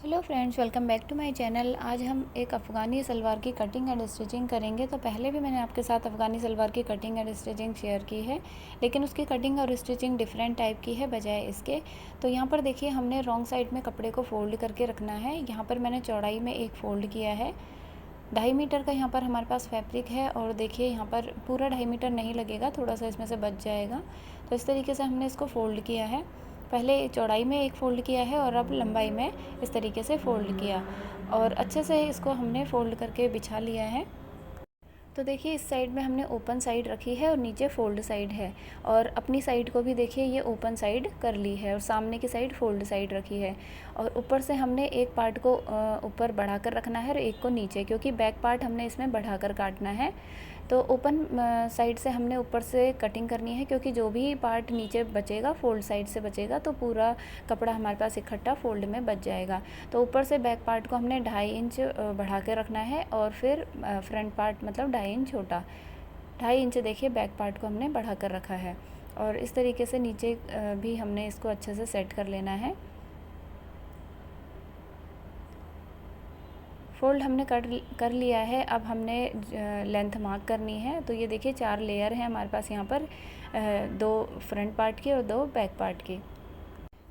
Hello friends, welcome back to my channel. आज हम एक अफ़गानी सलवार की कटिंग एंड स्टिचिंग करेंगे। तो पहले भी मैंने आपके साथ अफ़गानी सलवार की कटिंग एंड स्टिचिंग शेयर की है, लेकिन उसकी कटिंग और स्टिचिंग डिफरेंट टाइप की है बजाय इसके। तो यहाँ पर देखिए, हमने रॉन्ग साइड में कपड़े को फ़ोल्ड करके रखना है। यहाँ पर मैंने चौड़ाई में एक फ़ोल्ड किया है। 2.5 मीटर का यहाँ पर हमारे पास फैब्रिक है, और देखिए यहाँ पर पूरा 2.5 मीटर नहीं लगेगा, थोड़ा सा इसमें से बच जाएगा। तो इस तरीके से हमने इसको फ़ोल्ड किया है। पहले चौड़ाई में एक फ़ोल्ड किया है और अब लंबाई में इस तरीके से फ़ोल्ड किया, और अच्छे से इसको हमने फ़ोल्ड करके बिछा लिया है। तो देखिए, इस साइड में हमने ओपन साइड रखी है और नीचे फ़ोल्ड साइड है, और अपनी साइड को भी देखिए ये ओपन साइड कर ली है और सामने की साइड फ़ोल्ड साइड रखी है। और ऊपर से हमने एक पार्ट को ऊपर बढ़ाकर रखना है और एक को नीचे, क्योंकि बैक पार्ट हमने इसमें बढ़ाकर काटना है। तो ओपन साइड से हमने ऊपर से कटिंग करनी है, क्योंकि जो भी पार्ट नीचे बचेगा फ़ोल्ड साइड से बचेगा, तो पूरा कपड़ा हमारे पास इकट्ठा फ़ोल्ड में बच जाएगा। तो ऊपर से बैक पार्ट को हमने 2.5 इंच बढ़ा के रखना है, और फिर फ्रंट पार्ट मतलब 2.5 इंच छोटा, 2.5 इंच देखिए बैक पार्ट को हमने बढ़ा कर रखा है। और इस तरीके से नीचे भी हमने इसको अच्छे से सेट कर लेना है। फ़ोल्ड हमने कर लिया है। अब हमने लेंथ मार्क करनी है। तो ये देखिए 4 लेयर हैं हमारे पास यहाँ पर, 2 फ्रंट पार्ट की और 2 बैक पार्ट की।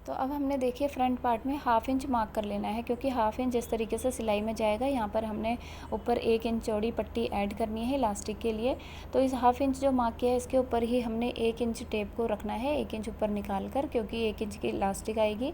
तो अब हमने देखिए फ्रंट पार्ट में 1/2 इंच मार्क कर लेना है, क्योंकि 1/2 इंच इस तरीके से सिलाई में जाएगा। यहाँ पर हमने ऊपर 1 इंच चौड़ी पट्टी ऐड करनी है इलास्टिक के लिए। तो इस 1/2 इंच जो मार्क किया है, इसके ऊपर ही हमने 1 इंच टेप को रखना है, 1 इंच ऊपर निकाल कर, क्योंकि 1 इंच की इलास्टिक आएगी।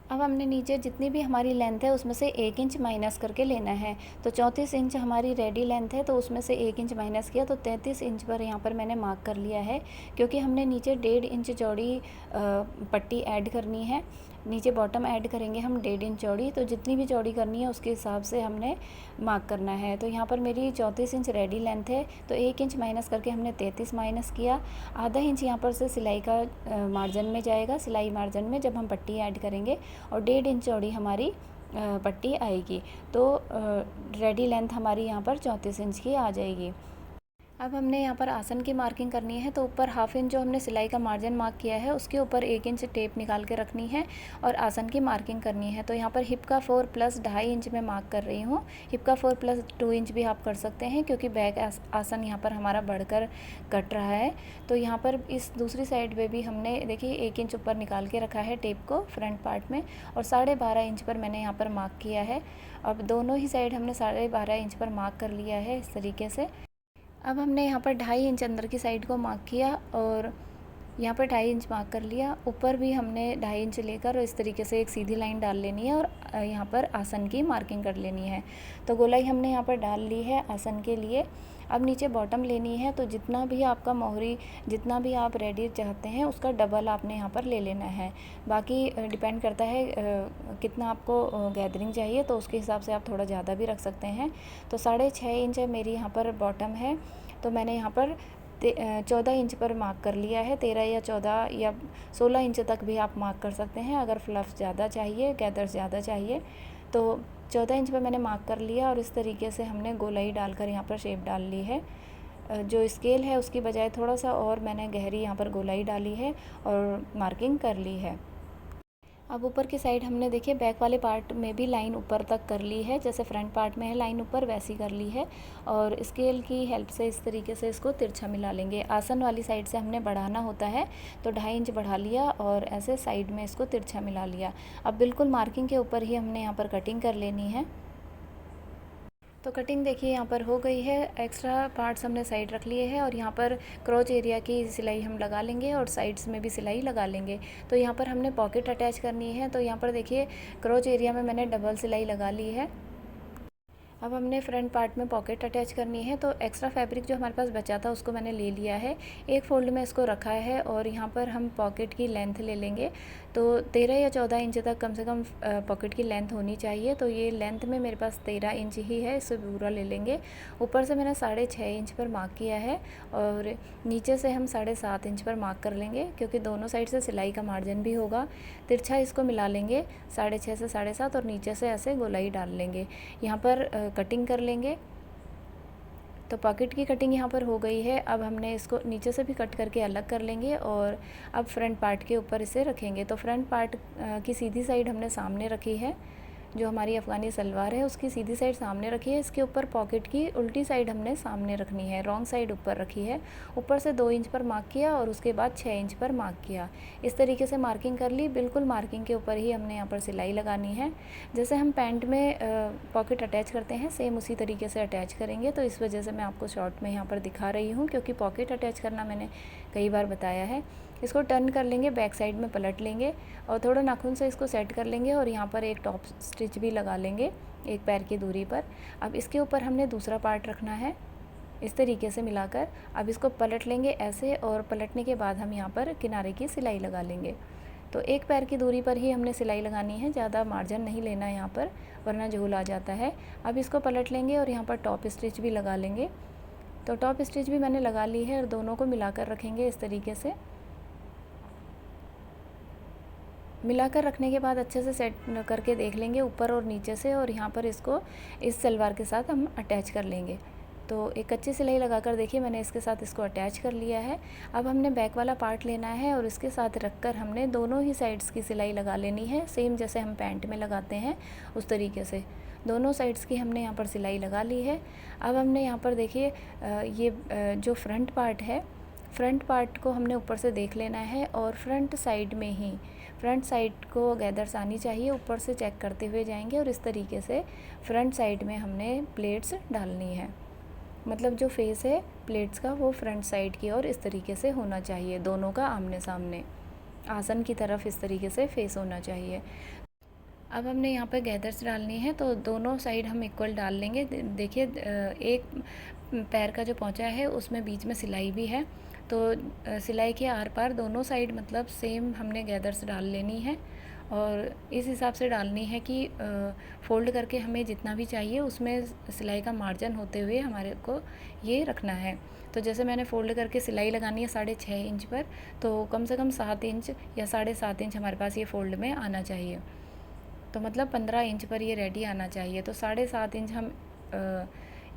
अब हमने नीचे जितनी भी हमारी लेंथ है उसमें से 1 इंच माइनस करके लेना है। तो 34 इंच हमारी रेडी लेंथ है, तो उसमें से 1 इंच माइनस किया, तो 33 इंच पर यहाँ पर मैंने मार्क कर लिया है। क्योंकि हमने नीचे 1.5 इंच चौड़ी पट्टी ऐड करनी है। नीचे बॉटम ऐड करेंगे हम 1.5 इंच चौड़ी, तो जितनी भी चौड़ी करनी है उसके हिसाब से हमने मार्क करना है। तो यहाँ पर मेरी 34 इंच रेडी लेंथ है, तो 1 इंच माइनस करके हमने 33 माइनस किया। आधा इंच यहाँ पर से सिलाई का मार्जिन में जाएगा, सिलाई मार्जिन में जब हम पट्टी ऐड करेंगे, और 1.5 इंच चौड़ी हमारी पट्टी आएगी। तो रेडी लेंथ हमारी यहाँ पर 34 इंच की आ जाएगी। अब हमने यहाँ पर आसन की मार्किंग करनी है। तो ऊपर 1/2 इंच जो हमने सिलाई का मार्जिन मार्क किया है, उसके ऊपर 1 इंच टेप निकाल के रखनी है और आसन की मार्किंग करनी है। तो यहाँ पर हिप का 4 प्लस 2.5 इंच में मार्क कर रही हूँ। हिप का 4 प्लस 2 इंच भी आप कर सकते हैं, क्योंकि बैक आसन यहाँ पर हमारा बढ़कर कट रहा है। तो यहाँ पर इस दूसरी साइड पे भी हमने देखिए 1 इंच ऊपर निकाल के रखा है टेप को फ्रंट पार्ट में, और 12.5 इंच पर मैंने यहाँ पर मार्क किया है। अब दोनों ही साइड हमने 12.5 इंच पर मार्क कर लिया है इस तरीके से। अब हमने यहाँ पर 2.5 इंच अंदर की साइड को मार्क किया, और यहाँ पर 2.5 इंच मार्क कर लिया। ऊपर भी हमने 2.5 इंच लेकर और इस तरीके से एक सीधी लाइन डाल लेनी है, और यहाँ पर आसन की मार्किंग कर लेनी है। तो गोलाई हमने यहाँ पर डाल ली है आसन के लिए। अब नीचे बॉटम लेनी है। तो जितना भी आपका मोहरी, जितना भी आप रेडी चाहते हैं, उसका डबल आपने यहाँ पर ले लेना है। बाकी डिपेंड करता है कितना आपको गैदरिंग चाहिए, तो उसके हिसाब से आप थोड़ा ज़्यादा भी रख सकते हैं। तो 6.5 इंच मेरी यहाँ पर बॉटम है, तो मैंने यहाँ पर 14 इंच पर मार्क कर लिया है। 13 या 14 या 16 इंच तक भी आप मार्क कर सकते हैं, अगर फ्लफ ज़्यादा चाहिए, गैदर ज़्यादा चाहिए। तो 14 इंच पर मैंने मार्क कर लिया, और इस तरीके से हमने गोलाई डालकर यहाँ पर शेप डाल ली है। जो स्केल है उसकी बजाय थोड़ा सा और मैंने गहरी यहाँ पर गोलाई डाली है और मार्किंग कर ली है। अब ऊपर की साइड हमने देखिए बैक वाले पार्ट में भी लाइन ऊपर तक कर ली है, जैसे फ्रंट पार्ट में है लाइन ऊपर, वैसी कर ली है। और स्केल की हेल्प से इस तरीके से इसको तिरछा मिला लेंगे। आसन वाली साइड से हमने बढ़ाना होता है, तो 2.5 इंच बढ़ा लिया और ऐसे साइड में इसको तिरछा मिला लिया। अब बिल्कुल मार्किंग के ऊपर ही हमने यहाँ पर कटिंग कर लेनी है। तो कटिंग देखिए यहाँ पर हो गई है। एक्स्ट्रा पार्ट्स हमने साइड रख लिए हैं, और यहाँ पर क्रोच एरिया की सिलाई हम लगा लेंगे और साइड्स में भी सिलाई लगा लेंगे। तो यहाँ पर हमने पॉकेट अटैच करनी है। तो यहाँ पर देखिए क्रोच एरिया में मैंने डबल सिलाई लगा ली है। अब हमने फ्रंट पार्ट में पॉकेट अटैच करनी है। तो एक्स्ट्रा फैब्रिक जो हमारे पास बचा था उसको मैंने ले लिया है, एक फ़ोल्ड में इसको रखा है, और यहाँ पर हम पॉकेट की लेंथ ले लेंगे। तो 13 या 14 इंच तक कम से कम पॉकेट की लेंथ होनी चाहिए। तो ये लेंथ में मेरे पास 13 इंच ही है, इससे पूरा ले लेंगे। ऊपर से मैंने 6.5 इंच पर मार्क किया है, और नीचे से हम 7.5 इंच पर मार्क कर लेंगे, क्योंकि दोनों साइड से सिलाई का मार्जिन भी होगा। तिरछा इसको मिला लेंगे 6.5 से 7.5, और नीचे से ऐसे गोलाई डाल लेंगे। यहाँ पर कटिंग कर लेंगे। तो पॉकेट की कटिंग यहाँ पर हो गई है। अब हमने इसको नीचे से भी कट करके अलग कर लेंगे, और अब फ्रंट पार्ट के ऊपर इसे रखेंगे। तो फ्रंट पार्ट की सीधी साइड हमने सामने रखी है, जो हमारी अफ़गानी सलवार है उसकी सीधी साइड सामने रखी है, इसके ऊपर पॉकेट की उल्टी साइड हमने सामने रखनी है, रॉन्ग साइड ऊपर रखी है। ऊपर से 2 इंच पर मार्क किया और उसके बाद 6 इंच पर मार्क किया। इस तरीके से मार्किंग कर ली, बिल्कुल मार्किंग के ऊपर ही हमने यहाँ पर सिलाई लगानी है। जैसे हम पैंट में पॉकेट अटैच करते हैं सेम उसी तरीके से अटैच करेंगे। तो इस वजह से मैं आपको शॉर्ट में यहाँ पर दिखा रही हूँ, क्योंकि पॉकेट अटैच करना मैंने कई बार बताया है। इसको टर्न कर लेंगे, बैक साइड में पलट लेंगे और थोड़ा नाखून से इसको सेट कर लेंगे और यहाँ पर एक टॉप स्टिच भी लगा लेंगे एक पैर की दूरी पर। अब इसके ऊपर हमने दूसरा पार्ट रखना है इस तरीके से मिलाकर। अब इसको पलट लेंगे ऐसे और पलटने के बाद हम यहाँ पर किनारे की सिलाई लगा लेंगे। तो एक पैर की दूरी पर ही हमने सिलाई लगानी है, ज़्यादा मार्जिन नहीं लेना है यहाँ पर, वरना झोल आ जाता है। अब इसको पलट लेंगे और यहाँ पर टॉप स्टिच भी लगा लेंगे। तो टॉप स्टिच भी मैंने लगा ली है और दोनों को मिलाकर रखेंगे इस तरीके से। मिलाकर रखने के बाद अच्छे से सेट करके देख लेंगे ऊपर और नीचे से, और यहाँ पर इसको इस सलवार के साथ हम अटैच कर लेंगे। तो एक कच्ची सिलाई लगाकर देखिए मैंने इसके साथ इसको अटैच कर लिया है। अब हमने बैक वाला पार्ट लेना है और इसके साथ रखकर हमने दोनों ही साइड्स की सिलाई लगा लेनी है, सेम जैसे हम पैंट में लगाते हैं उस तरीके से। दोनों साइड्स की हमने यहाँ पर सिलाई लगा ली है। अब हमने यहाँ पर देखिए ये जो फ्रंट पार्ट है, फ्रंट पार्ट को हमने ऊपर से देख लेना है और फ्रंट साइड में ही, फ्रंट साइड को गैदर्स आनी चाहिए, ऊपर से चेक करते हुए जाएंगे और इस तरीके से फ्रंट साइड में हमने प्लेट्स डालनी है। मतलब जो फेस है प्लेट्स का वो फ्रंट साइड की और इस तरीके से होना चाहिए, दोनों का आमने सामने आसन की तरफ इस तरीके से फेस होना चाहिए। अब हमने यहाँ पे गैदर्स डालनी है तो दोनों साइड हम इक्वल डाल लेंगे। देखिए एक पैर का जो पहुँचा है उसमें बीच में सिलाई भी है, तो सिलाई के आर पार दोनों साइड मतलब सेम हमने गैदर्स डाल लेनी है और इस हिसाब से डालनी है कि फ़ोल्ड करके हमें जितना भी चाहिए उसमें सिलाई का मार्जिन होते हुए हमारे को ये रखना है। तो जैसे मैंने फ़ोल्ड करके सिलाई लगानी है 6.5 इंच पर, तो कम से कम 7 इंच या 7.5 इंच हमारे पास ये फ़ोल्ड में आना चाहिए। तो मतलब 15 इंच पर ये रेडी आना चाहिए। तो 7.5 इंच हम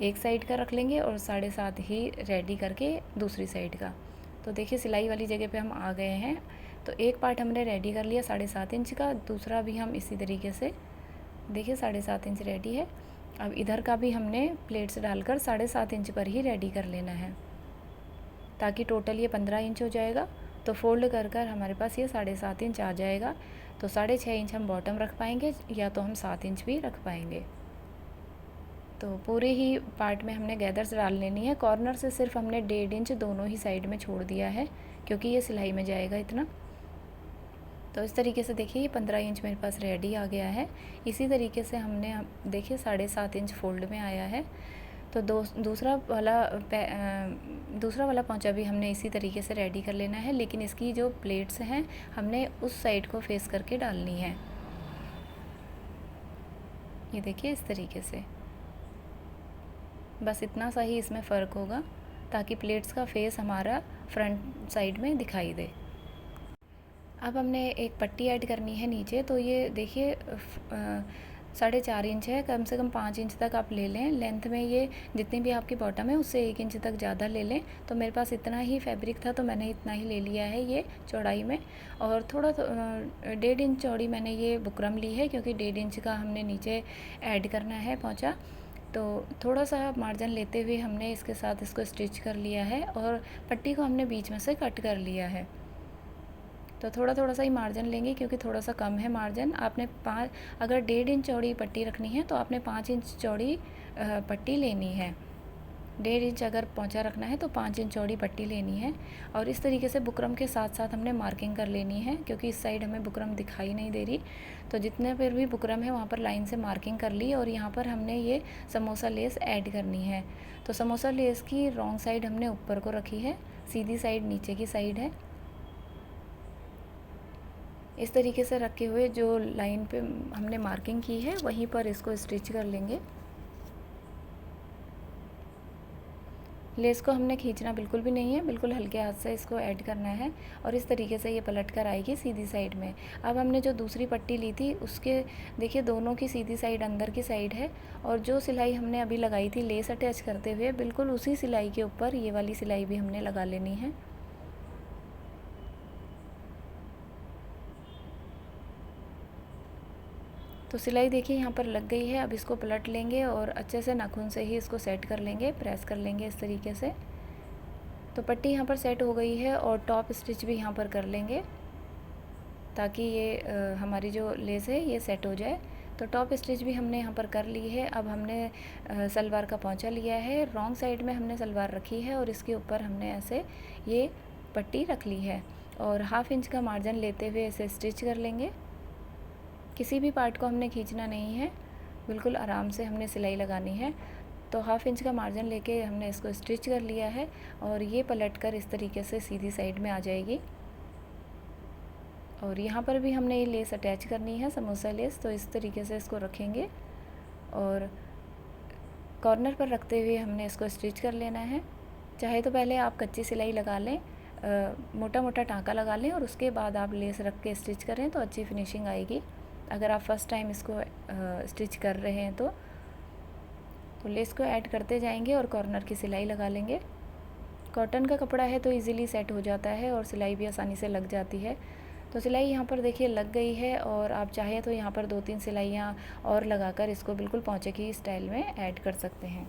एक साइड का रख लेंगे और 7.5 ही रेडी करके दूसरी साइड का। तो देखिए सिलाई वाली जगह पे हम आ गए हैं। तो एक पार्ट हमने रेडी कर लिया 7.5 इंच का, दूसरा भी हम इसी तरीके से देखिए 7.5 इंच रेडी है। अब इधर का भी हमने प्लेट्स डालकर 7.5 इंच पर ही रेडी कर लेना है, ताकि टोटल ये 15 इंच हो जाएगा। तो फोल्ड कर कर हमारे पास ये 7.5 इंच आ जाएगा। तो 6.5 इंच हम बॉटम रख पाएंगे या तो हम 7 इंच भी रख पाएंगे। तो पूरे ही पार्ट में हमने गैदर्स डाल लेनी है। कॉर्नर से सिर्फ हमने 1.5 इंच दोनों ही साइड में छोड़ दिया है, क्योंकि ये सिलाई में जाएगा इतना। तो इस तरीके से देखिए ये 15 इंच मेरे पास रेडी आ गया है। इसी तरीके से हमने देखिए 7.5 इंच फोल्ड में आया है। तो दूसरा वाला पोंचा भी हमने इसी तरीके से रेडी कर लेना है, लेकिन इसकी जो प्लेट्स हैं हमने उस साइड को फेस करके डालनी है। ये देखिए इस तरीके से, बस इतना सा ही इसमें फ़र्क होगा ताकि प्लेट्स का फेस हमारा फ्रंट साइड में दिखाई दे। अब हमने एक पट्टी ऐड करनी है नीचे। तो ये देखिए 4.5 इंच है, कम से कम 5 इंच तक आप ले लें लेंथ में। ये जितनी भी आपकी बॉटम है उससे 1 इंच तक ज़्यादा ले लें। तो मेरे पास इतना ही फैब्रिक था तो मैंने इतना ही ले लिया है ये चौड़ाई में। और थोड़ा 1.5 इंच चौड़ी मैंने ये बुकरम ली है, क्योंकि 1.5 इंच का हमने नीचे ऐड करना है पोंचा। तो थोड़ा सा मार्जिन लेते हुए हमने इसके साथ इसको स्टिच कर लिया है और पट्टी को हमने बीच में से कट कर लिया है। तो थोड़ा थोड़ा सा ही मार्जिन लेंगे, क्योंकि थोड़ा सा कम है मार्जिन। आपने अगर 1.5 इंच चौड़ी पट्टी रखनी है तो आपने 5 इंच चौड़ी पट्टी लेनी है। 1.5 इंच अगर पोंचा रखना है तो 5 इंच चौड़ी पट्टी लेनी है। और इस तरीके से बुकरम के साथ साथ हमने मार्किंग कर लेनी है, क्योंकि इस साइड हमें बुकरम दिखाई नहीं दे रही। तो जितने पर भी बुकरम है वहाँ पर लाइन से मार्किंग कर ली और यहाँ पर हमने ये समोसा लेस ऐड करनी है। तो समोसा लेस की रॉन्ग साइड हमने ऊपर को रखी है, सीधी साइड नीचे की साइड है। इस तरीके से रखे हुए जो लाइन पे हमने मार्किंग की है वहीं पर इसको स्टिच कर लेंगे। लेस को हमने खींचना बिल्कुल भी नहीं है, बिल्कुल हल्के हाथ से इसको ऐड करना है और इस तरीके से ये पलट कर आएगी सीधी साइड में। अब हमने जो दूसरी पट्टी ली थी उसके देखिए दोनों की सीधी साइड अंदर की साइड है, और जो सिलाई हमने अभी लगाई थी लेस अटैच करते हुए बिल्कुल उसी सिलाई के ऊपर ये वाली सिलाई भी हमने लगा लेनी है। तो सिलाई देखिए यहाँ पर लग गई है। अब इसको पलट लेंगे और अच्छे से नाखून से ही इसको सेट कर लेंगे, प्रेस कर लेंगे इस तरीके से। तो पट्टी यहाँ पर सेट हो गई है और टॉप स्टिच भी यहाँ पर कर लेंगे ताकि ये हमारी जो लेस है ये सेट हो जाए। तो टॉप स्टिच भी हमने यहाँ पर कर ली है। अब हमने सलवार का पोंचा लिया है, रॉन्ग साइड में हमने सलवार रखी है और इसके ऊपर हमने ऐसे ये पट्टी रख ली है और 1/2 इंच का मार्जिन लेते हुए इसे स्टिच कर लेंगे। किसी भी पार्ट को हमने खींचना नहीं है, बिल्कुल आराम से हमने सिलाई लगानी है। तो 1/2 इंच का मार्जिन लेके हमने इसको स्टिच कर लिया है और ये पलटकर इस तरीके से सीधी साइड में आ जाएगी। और यहाँ पर भी हमने ये लेस अटैच करनी है, समोसा लेस। तो इस तरीके से इसको रखेंगे और कॉर्नर पर रखते हुए हमने इसको स्टिच कर लेना है। चाहे तो पहले आप कच्ची सिलाई लगा लें, मोटा मोटा टाँका लगा लें और उसके बाद आप लेस रख के स्टिच करें तो अच्छी फिनिशिंग आएगी। अगर आप फर्स्ट टाइम इसको स्टिच कर रहे हैं तो लेस को ऐड करते जाएंगे और कॉर्नर की सिलाई लगा लेंगे। कॉटन का कपड़ा है तो इजीली सेट हो जाता है और सिलाई भी आसानी से लग जाती है। तो सिलाई यहाँ पर देखिए लग गई है और आप चाहें तो यहाँ पर 2-3 सिलाइयाँ और लगाकर इसको बिल्कुल पोंचे की स्टाइल में ऐड कर सकते हैं।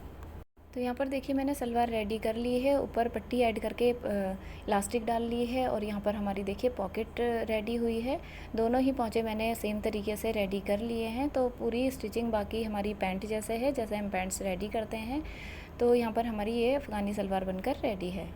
तो यहाँ पर देखिए मैंने सलवार रेडी कर ली है, ऊपर पट्टी ऐड करके इलास्टिक डाल ली है और यहाँ पर हमारी देखिए पॉकेट रेडी हुई है। दोनों ही पोंचे मैंने सेम तरीके से रेडी कर लिए हैं। तो पूरी स्टिचिंग बाकी हमारी पैंट जैसे है, जैसे हम पैंट्स रेडी करते हैं। तो यहाँ पर हमारी ये अफ़गानी सलवार बनकर रेडी है।